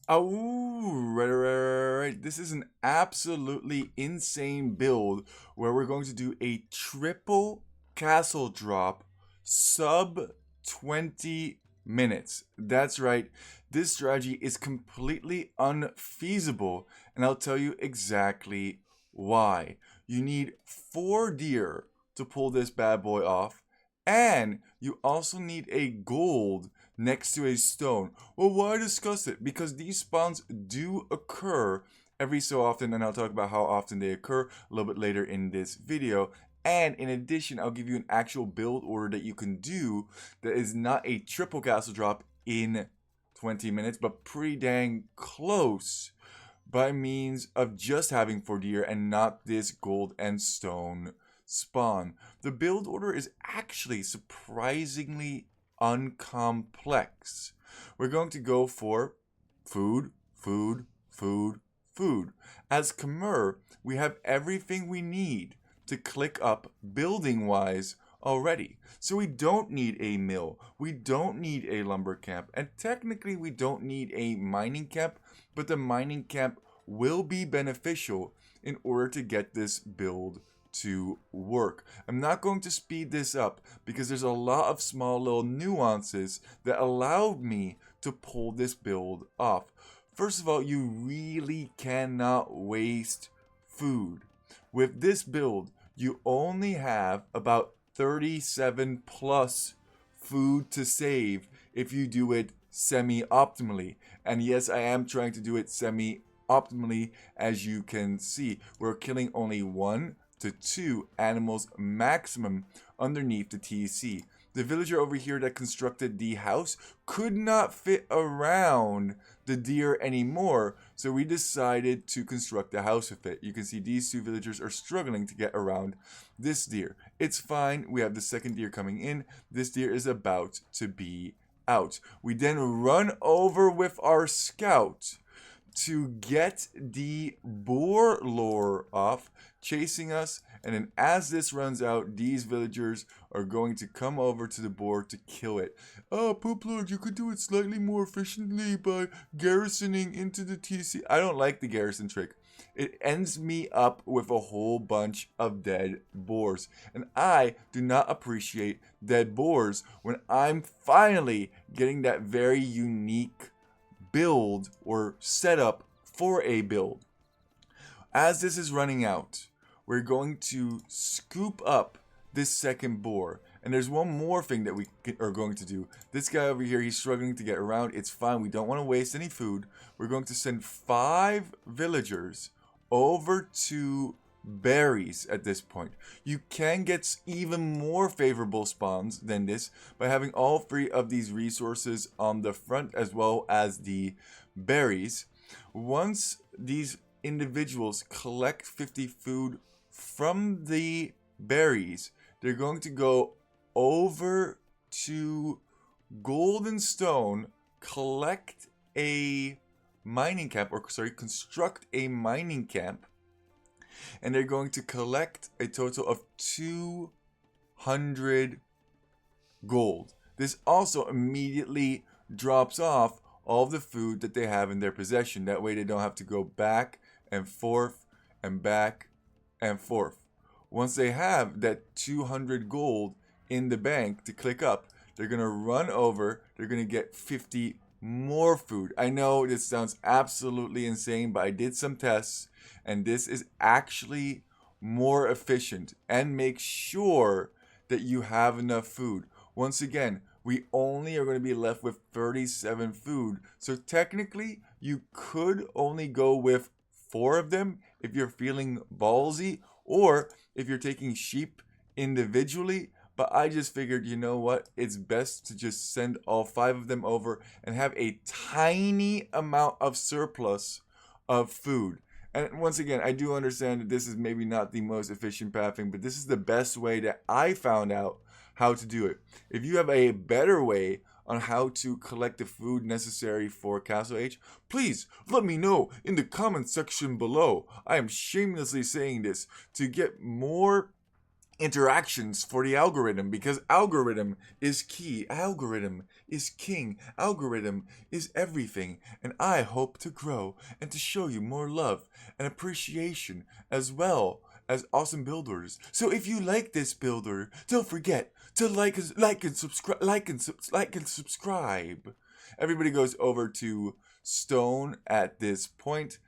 Oh, right. This is an absolutely insane build where we're going to do a triple castle drop sub 20 minutes. That's right. This strategy is completely unfeasible, and I'll tell you exactly why. You need 4 deer to pull this bad boy off, and you also need a gold next to a stone. Well, why discuss it? Because these spawns do occur every so often, and I'll talk about how often they occur a little bit later in this video. And in addition, I'll give you an actual build order that you can do that is not a triple castle drop in 20 minutes, but pretty dang close by means of just having 4 deer and not this gold and stone spawn. The build order is actually surprisingly uncomplex. We're going to go for food, food, food, food. As Khmer, we have everything we need to click up building wise already. So we don't need a mill, we don't need a lumber camp, and technically we don't need a mining camp, but the mining camp will be beneficial in order to get this build to work. I'm not going to speed this up because there's a lot of small little nuances that allowed me to pull this build off. First of all, you really cannot waste food. With this build, you only have about 37 plus food to save if you do it semi-optimally. And yes, I am trying to do it semi-optimally. As you can see, we're killing only 1 to 2 animals maximum underneath the TC. The villager over here that constructed the house could not fit around the deer anymore, so we decided to construct a house with it. You can see these 2 villagers are struggling to get around this deer. It's fine, we have the second deer coming in. This deer is about to be out. We then run over with our scout to get the boar lore off, chasing us. And then as this runs out, these villagers are going to come over to the boar to kill it. Oh, Poop Lord, you could do it slightly more efficiently by garrisoning into the TC. I don't like the garrison trick. It ends me up with a whole bunch of dead boars. And I do not appreciate dead boars when I'm finally getting that very unique build or setup for a build. As this is running out, we're going to scoop up this second boar. And there's one more thing that we are going to do. This guy over here, he's struggling to get around. It's fine. We don't want to waste any food. We're going to send 5 villagers over to berries at this point. You can get even more favorable spawns than this by having all 3 of these resources on the front as well as the berries. Once these individuals collect 50 food from the berries, they're going to go over to Golden Stone, collect a mining camp, or sorry, construct a mining camp, and they're going to collect a total of 200 gold. This also immediately drops off all of the food that they have in their possession. That way they don't have to go back and forth and back and forth. Once they have that 200 gold in the bank to click up, they're going to run over, they're going to get 50 more food. I know this sounds absolutely insane, but I did some tests and this is actually more efficient and make sure that you have enough food. Once again, we only are going to be left with 37 food. So technically, you could only go with 4 of them if you're feeling ballsy, or if you're taking sheep individually. But I just figured, you know what? It's best to just send all 5 of them over and have a tiny amount of surplus of food. And once again, I do understand that this is maybe not the most efficient pathing, but this is the best way that I found out how to do it. If you have a better way on how to collect the food necessary for Castle Age, please let me know in the comment section below. I am shamelessly saying this to get more interactions for the algorithm, because algorithm is key, algorithm is king, algorithm is everything, and I hope to grow and to show you more love and appreciation as well as awesome builders. So if you like this builder, don't forget to like and subscribe. Everybody goes over to stone at this point,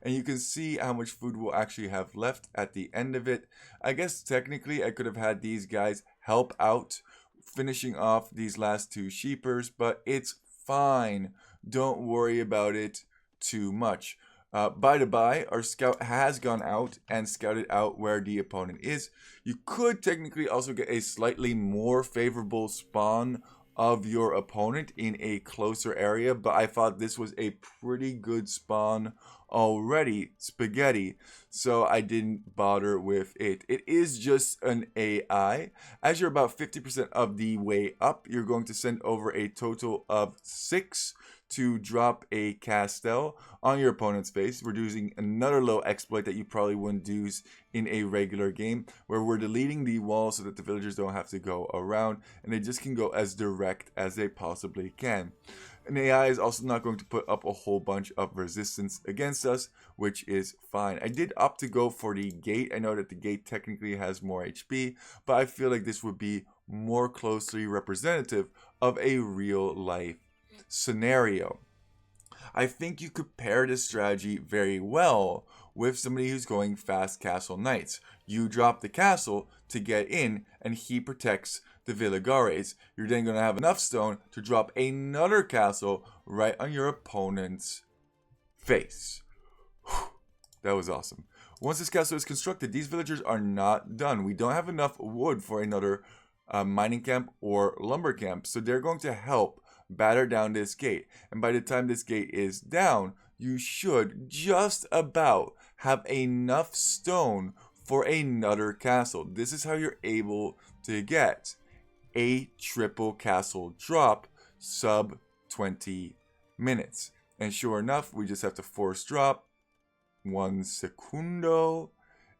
and you can see how much food we'll actually have left at the end of it. I guess technically I could have had these guys help out finishing off these last two sheepers, but it's fine. Don't worry about it too much. By the by, our scout has gone out and scouted out where the opponent is. You could technically also get a slightly more favorable spawn of your opponent in a closer area, but I thought this was a pretty good spawn already, spaghetti, so I didn't bother with it. It is just an AI. As you're about 50% of the way up, you're going to send over a total of 6 to drop a Castel on your opponent's face. We're using another low exploit that you probably wouldn't use in a regular game, where we're deleting the wall so that the villagers don't have to go around and they just can go as direct as they possibly can. An AI is also not going to put up a whole bunch of resistance against us, which is fine. I did opt to go for the gate. I know that the gate technically has more HP, but I feel like this would be more closely representative of a real life scenario. I think you could pair this strategy very well with somebody who's going fast castle knights. You drop the castle to get in, and he protects the Villagares. You're then going to have enough stone to drop another castle right on your opponent's face. Whew, that was awesome. Once this castle is constructed, these villagers are not done. We don't have enough wood for another mining camp or lumber camp, so they're going to help batter down this gate. And by the time this gate is down, you should just about have enough stone for another castle. This is how you're able to get a triple castle drop sub 20 minutes. And sure enough, we just have to force drop 1 secundo,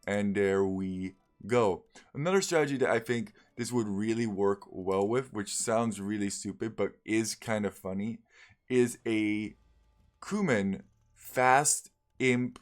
and there we go. Another strategy that I think this would really work well with, which sounds really stupid but is kind of funny, is a Cumin fast imp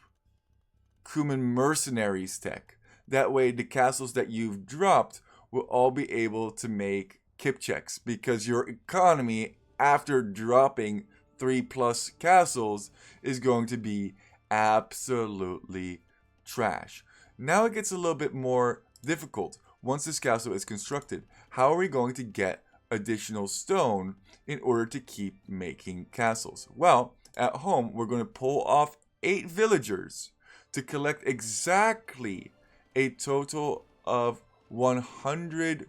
Cumin mercenaries tech. That way the castles that you've dropped will all be able to make kip checks, because your economy after dropping 3+ castles is going to be absolutely trash. Now it gets a little bit more difficult. Once this castle is constructed, how are we going to get additional stone in order to keep making castles? Well, at home, we're going to pull off 8 villagers to collect exactly a total of 100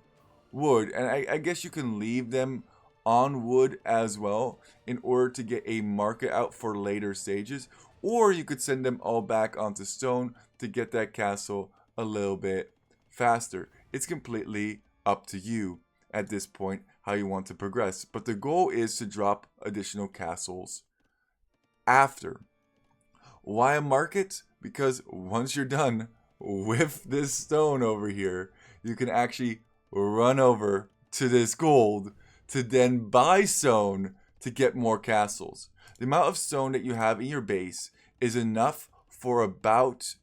wood. And I guess you can leave them on wood as well in order to get a market out for later stages. Or you could send them all back onto stone to get that castle a little bit faster. It's completely up to you at this point how you want to progress. But the goal is to drop additional castles after. Why a market? Because once you're done with this stone over here, you can actually run over to this gold to then buy stone to get more castles. The amount of stone that you have in your base is enough for about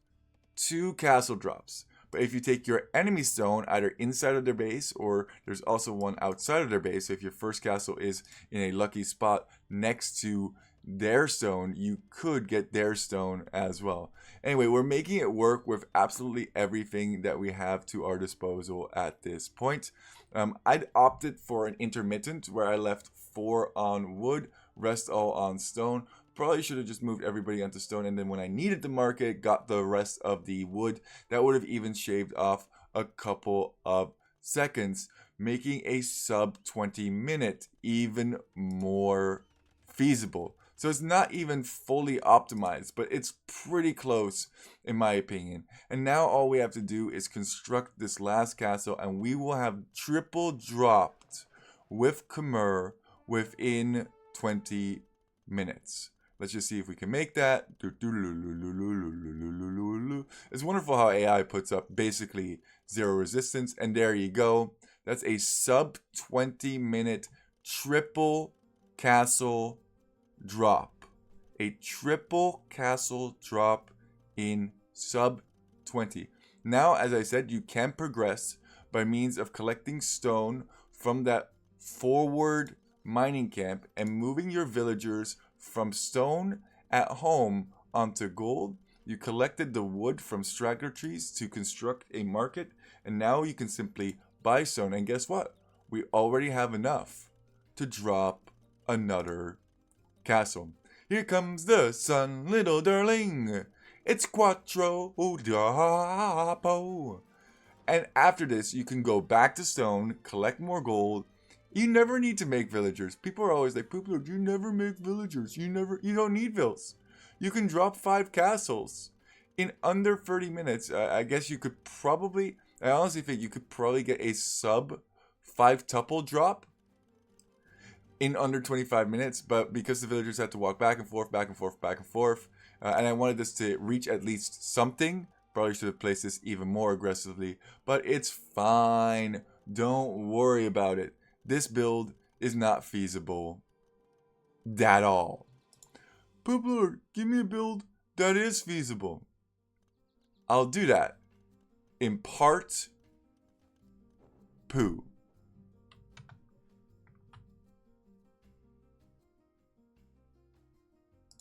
2 castle drops. But if you take your enemy stone either inside of their base, or there's also one outside of their base, so if your first castle is in a lucky spot next to their stone, you could get their stone as well. Anyway, we're making it work with absolutely everything that we have to our disposal at this point. I'd opted for an intermittent where I left 4 on wood, rest all on stone. Probably should have just moved everybody onto stone, and then when I needed to mark it, got the rest of the wood. That would have even shaved off a couple of seconds, making a sub 20 minute even more feasible. So it's not even fully optimized, but it's pretty close in my opinion. And now all we have to do is construct this last castle, and we will have triple dropped with Khmer within 20 minutes. Let's just see if we can make that. It's wonderful how AI puts up basically zero resistance. And there you go. That's a sub 20-minute triple castle drop. A triple castle drop in sub 20. Now, as I said, you can progress by means of collecting stone from that forward mining camp and moving your villagers from stone at home onto gold. You collected the wood from straggler trees to construct a market, and now you can simply buy stone. And guess what? We already have enough to drop another castle. Here comes the sun, little darling. It's quattro dopo. And after this, you can go back to stone, collect more gold. You never need to make villagers. People are always like, Poopler, you never make villagers. You don't need vills. You can drop 5 castles in under 30 minutes. I guess you could probably, I honestly think you could probably get a sub 5 tuple drop in under 25 minutes, but because the villagers had to walk back and forth, and I wanted this to reach at least something, probably should have placed this even more aggressively, but it's fine. Don't worry about it. This build is not feasible at all. Poop Lord, give me a build that is feasible. I'll do that in part 2.